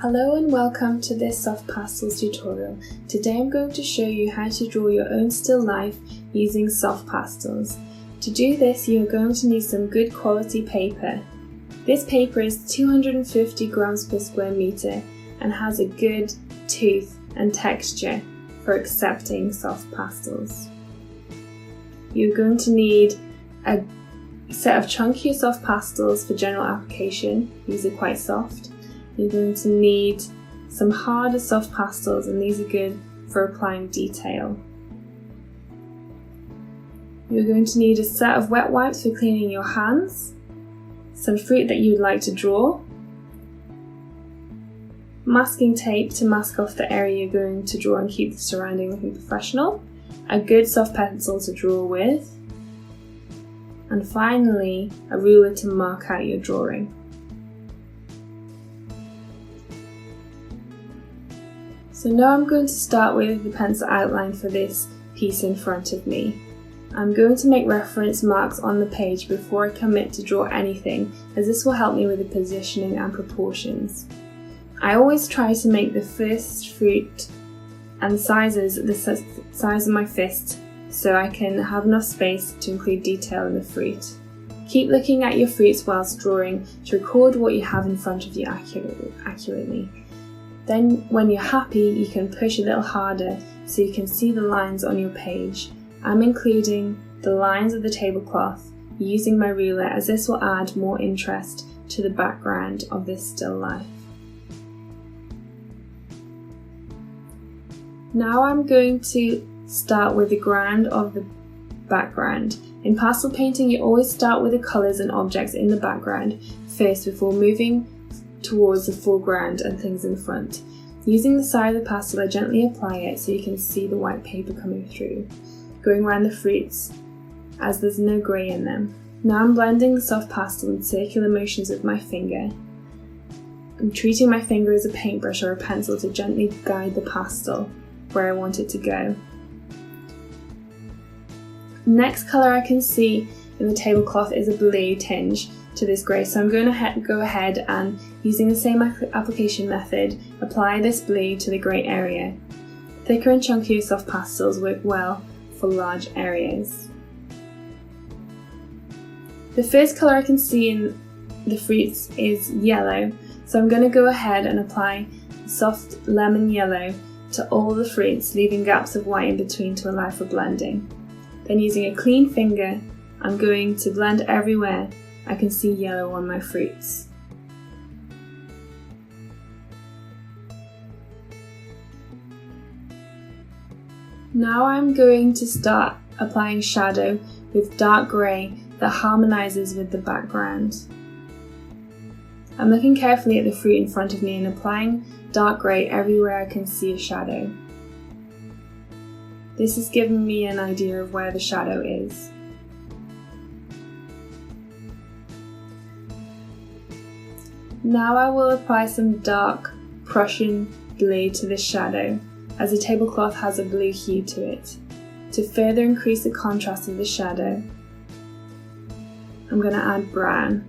Hello and welcome to this soft pastels tutorial. Today I'm going to show you how to draw your own still life using soft pastels. To do this you are going to need some good quality paper. This paper is 250 grams per square meter and has a good tooth and texture for accepting soft pastels. You're going to need a set of chunkier soft pastels for general application. These are quite soft. You're going to need some harder soft pastels, and these are good for applying detail. You're going to need a set of wet wipes for cleaning your hands, some fruit that you would like to draw, masking tape to mask off the area you're going to draw and keep the surrounding looking professional, a good soft pencil to draw with, and finally a ruler to mark out your drawing. So now I'm going to start with the pencil outline for this piece in front of me. I'm going to make reference marks on the page before I commit to draw anything, as this will help me with the positioning and proportions. I always try to make the first fruit and sizes the size of my fist so I can have enough space to include detail in the fruit. Keep looking at your fruits whilst drawing to record what you have in front of you accurately. Then when you're happy you can push a little harder so you can see the lines on your page. I'm including the lines of the tablecloth using my ruler, as this will add more interest to the background of this still life. Now I'm going to start with the ground of the background. In pastel painting you always start with the colours and objects in the background first before moving towards the foreground and things in front. Using the side of the pastel I gently apply it so you can see the white paper coming through, going around the fruits as there's no grey in them. Now I'm blending the soft pastel in circular motions with my finger. I'm treating my finger as a paintbrush or a pencil to gently guide the pastel where I want it to go. Next colour I can see in the tablecloth is a blue tinge to this grey, so I'm going to go ahead and, using the same application method, apply this blue to the grey area. Thicker and chunkier soft pastels work well for large areas. The first colour I can see in the fruits is yellow, so I'm going to go ahead and apply soft lemon yellow to all the fruits, leaving gaps of white in between to allow for blending. Then using a clean finger, I'm going to blend everywhere I can see yellow on my fruits. Now I'm going to start applying shadow with dark grey that harmonises with the background. I'm looking carefully at the fruit in front of me and applying dark grey everywhere I can see a shadow. This has given me an idea of where the shadow is. Now I will apply some dark Prussian blue to this shadow, as the tablecloth has a blue hue to it. To further increase the contrast of the shadow, I'm going to add brown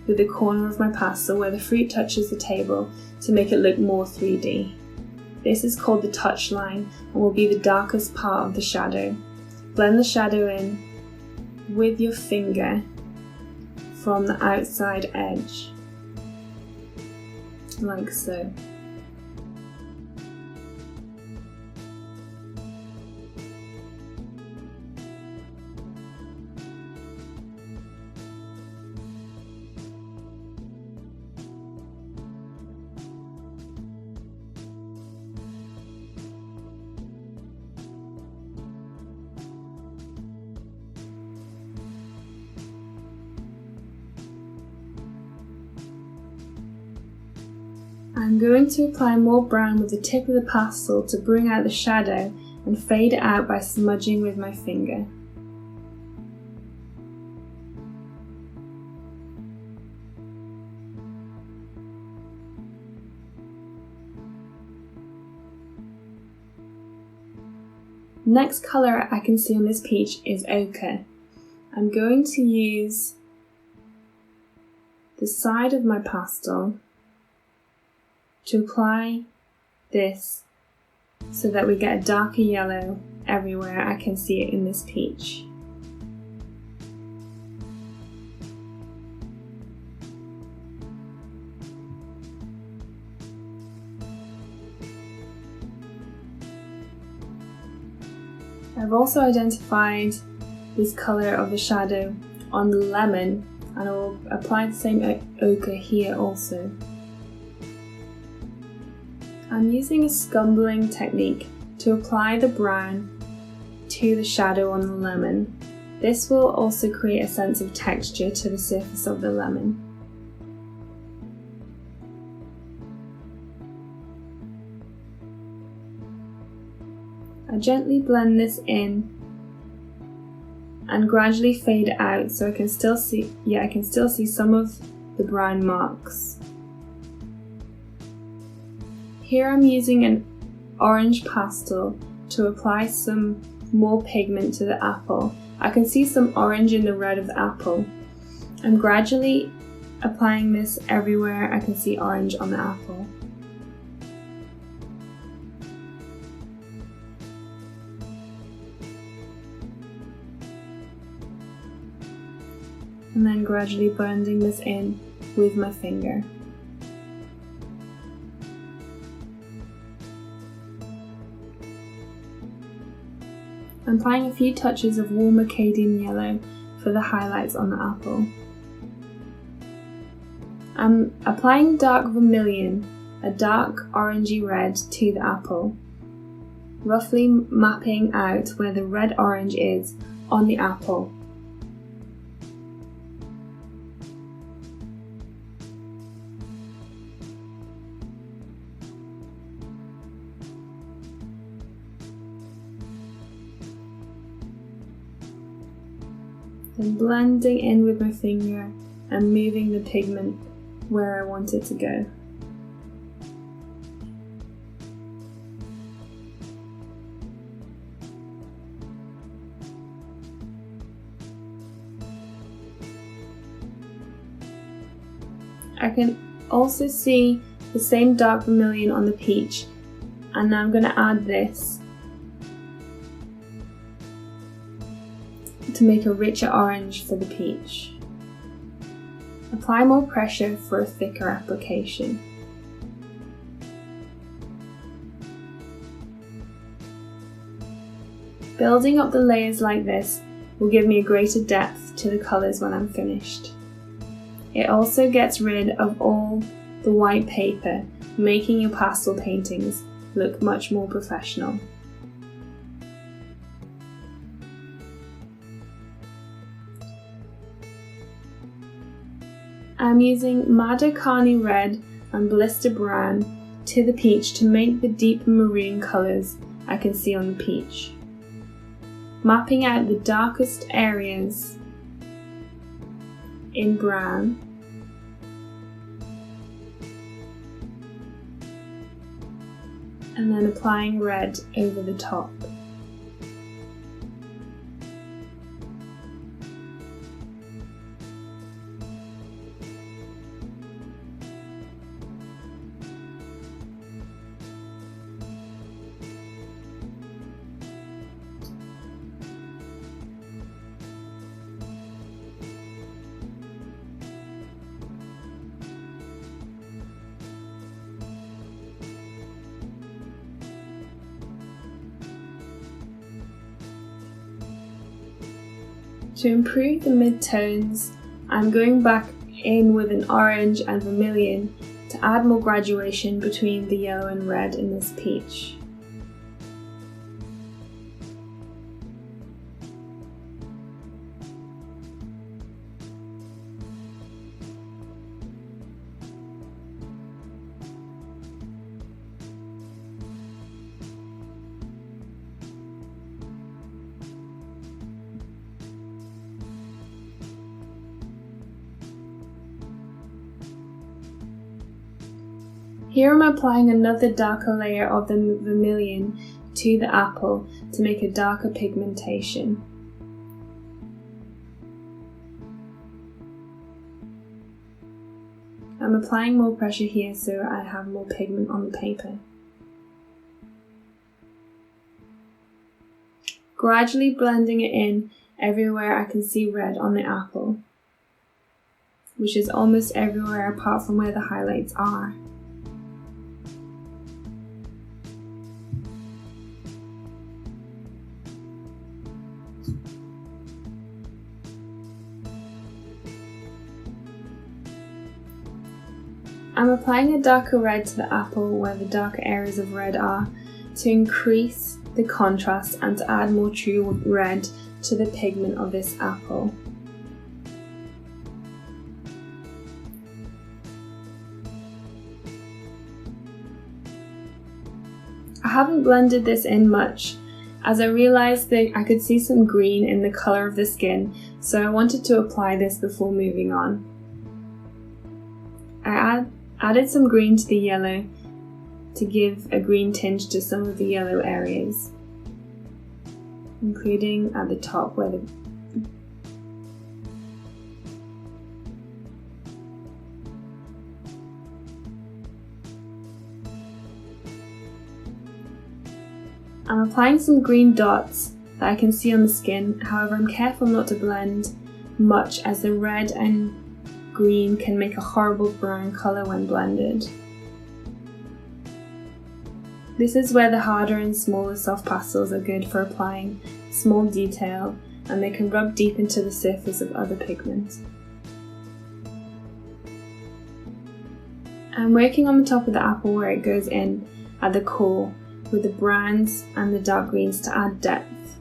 with the corner of my pastel where the fruit touches the table to make it look more 3D. This is called the touch line and will be the darkest part of the shadow. Blend the shadow in with your finger from the outside edge, like so. I'm going to apply more brown with the tip of the pastel to bring out the shadow and fade it out by smudging with my finger. Next colour I can see on this peach is ochre. I'm going to use the side of my pastel to apply this so that we get a darker yellow everywhere. I can see it in this peach. I've also identified this colour of the shadow on the lemon, and I will apply the same ochre here also. I'm using a scumbling technique to apply the brown to the shadow on the lemon. This will also create a sense of texture to the surface of the lemon. I gently blend this in and gradually fade it out so I can still see some of the brown marks. Here I'm using an orange pastel to apply some more pigment to the apple. I can see some orange in the red of the apple. I'm gradually applying this everywhere I can see orange on the apple. And then gradually blending this in with my finger. I'm applying a few touches of warm Acadian yellow for the highlights on the apple. I'm applying dark vermilion, a dark orangey red, to the apple, roughly mapping out where the red-orange is on the apple. Then blending in with my finger and moving the pigment where I want it to go. I can also see the same dark vermilion on the peach, and now I'm going to add this to make a richer orange for the peach. Apply more pressure for a thicker application. Building up the layers like this will give me a greater depth to the colours when I'm finished. It also gets rid of all the white paper, making your pastel paintings look much more professional. I'm using Madakani red and Blister brown to the peach to make the deep maroon colours I can see on the peach, mapping out the darkest areas in brown and then applying red over the top. To improve the mid-tones, I'm going back in with an orange and vermilion to add more graduation between the yellow and red in this peach. Here I'm applying another darker layer of the vermilion to the apple to make a darker pigmentation. I'm applying more pressure here so I have more pigment on the paper. Gradually blending it in everywhere I can see red on the apple, which is almost everywhere apart from where the highlights are. I'm applying a darker red to the apple where the darker areas of red are to increase the contrast and to add more true red to the pigment of this apple. I haven't blended this in much as I realised that I could see some green in the colour of the skin, so I wanted to apply this before moving on. I added some green to the yellow to give a green tinge to some of the yellow areas, including at the top where I'm applying some green dots that I can see on the skin, however I'm careful not to blend much as the red and green can make a horrible brown colour when blended. This is where the harder and smaller soft pastels are good for applying small detail, and they can rub deep into the surface of other pigments. I'm working on the top of the apple where it goes in at the core with the browns and the dark greens to add depth,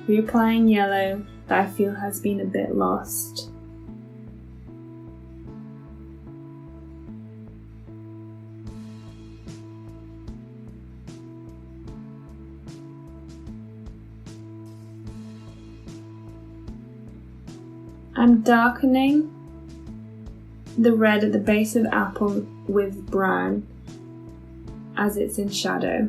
reapplying yellow that I feel has been a bit lost. I'm darkening the red at the base of the apple with brown as it's in shadow.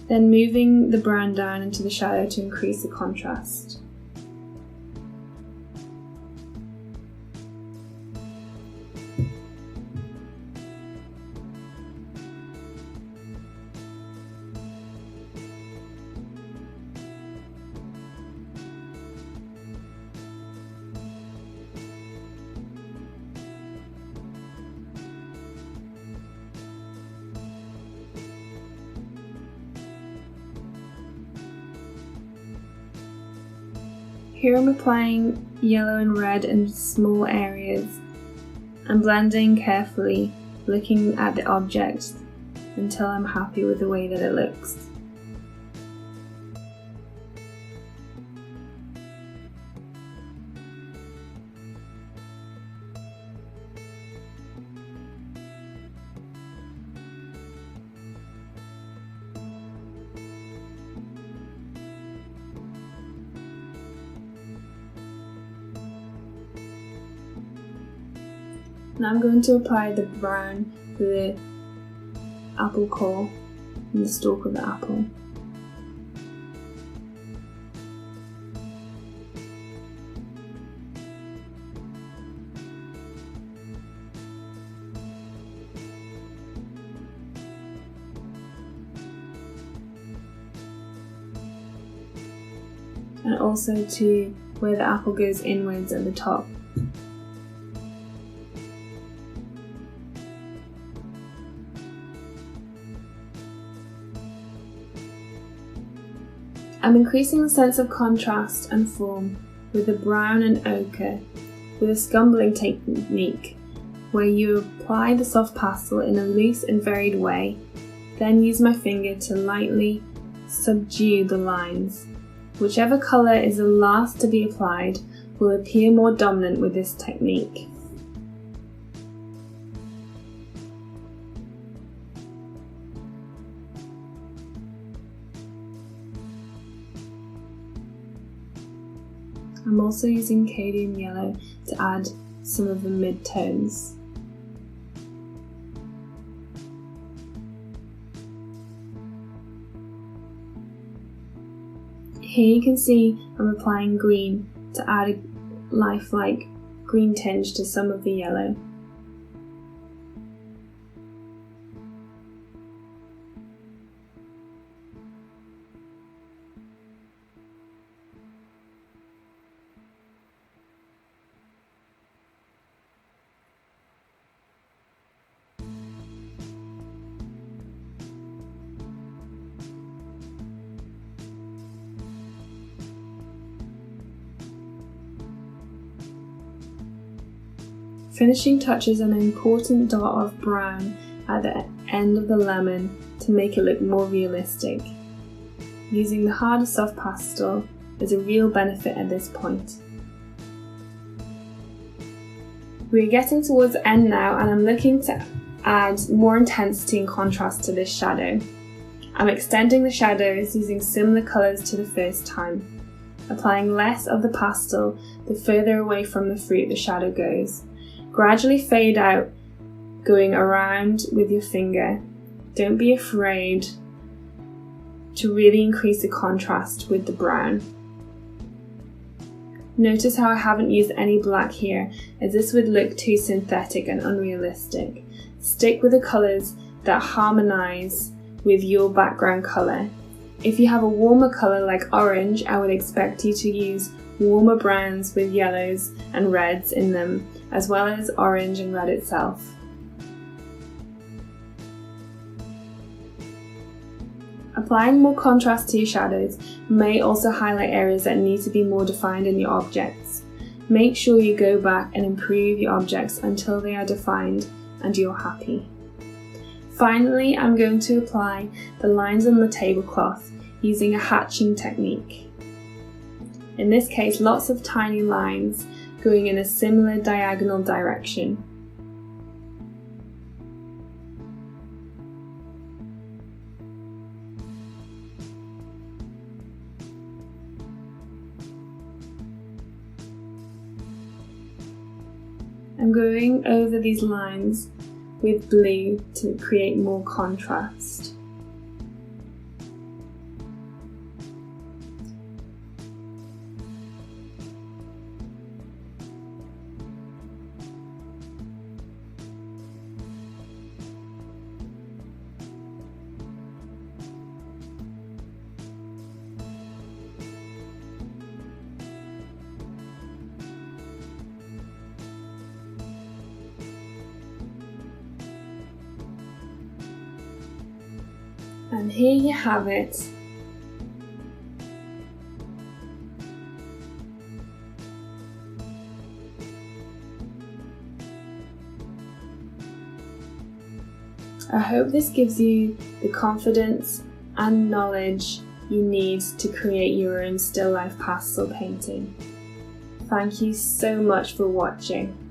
Then moving the brown down into the shadow to increase the contrast. Here I'm applying yellow and red in small areas and blending carefully, looking at the object until I'm happy with the way that it looks. Now I'm going to apply the brown to the apple core and the stalk of the apple. And also to where the apple goes inwards at the top. I'm increasing the sense of contrast and form with the brown and ochre with a scumbling technique where you apply the soft pastel in a loose and varied way, then use my finger to lightly subdue the lines. Whichever colour is the last to be applied will appear more dominant with this technique. I'm also using cadmium yellow to add some of the mid-tones. Here you can see I'm applying green to add a lifelike green tinge to some of the yellow. Finishing touches an important dot of brown at the end of the lemon to make it look more realistic. Using the harder soft pastel is a real benefit at this point. We're getting towards the end now, and I'm looking to add more intensity and contrast to this shadow. I'm extending the shadows using similar colours to the first time, applying less of the pastel the further away from the fruit the shadow goes. Gradually fade out, going around with your finger. Don't be afraid to really increase the contrast with the brown. Notice how I haven't used any black here, as this would look too synthetic and unrealistic. Stick with the colours that harmonise with your background colour. If you have a warmer colour like orange, I would expect you to use warmer browns with yellows and reds in them, as well as orange and red itself. Applying more contrast to your shadows may also highlight areas that need to be more defined in your objects. Make sure you go back and improve your objects until they are defined and you're happy. Finally, I'm going to apply the lines on the tablecloth using a hatching technique. In this case, lots of tiny lines going in a similar diagonal direction. I'm going over these lines with blue to create more contrast. And here you have it. I hope this gives you the confidence and knowledge you need to create your own still life pastel painting. Thank you so much for watching.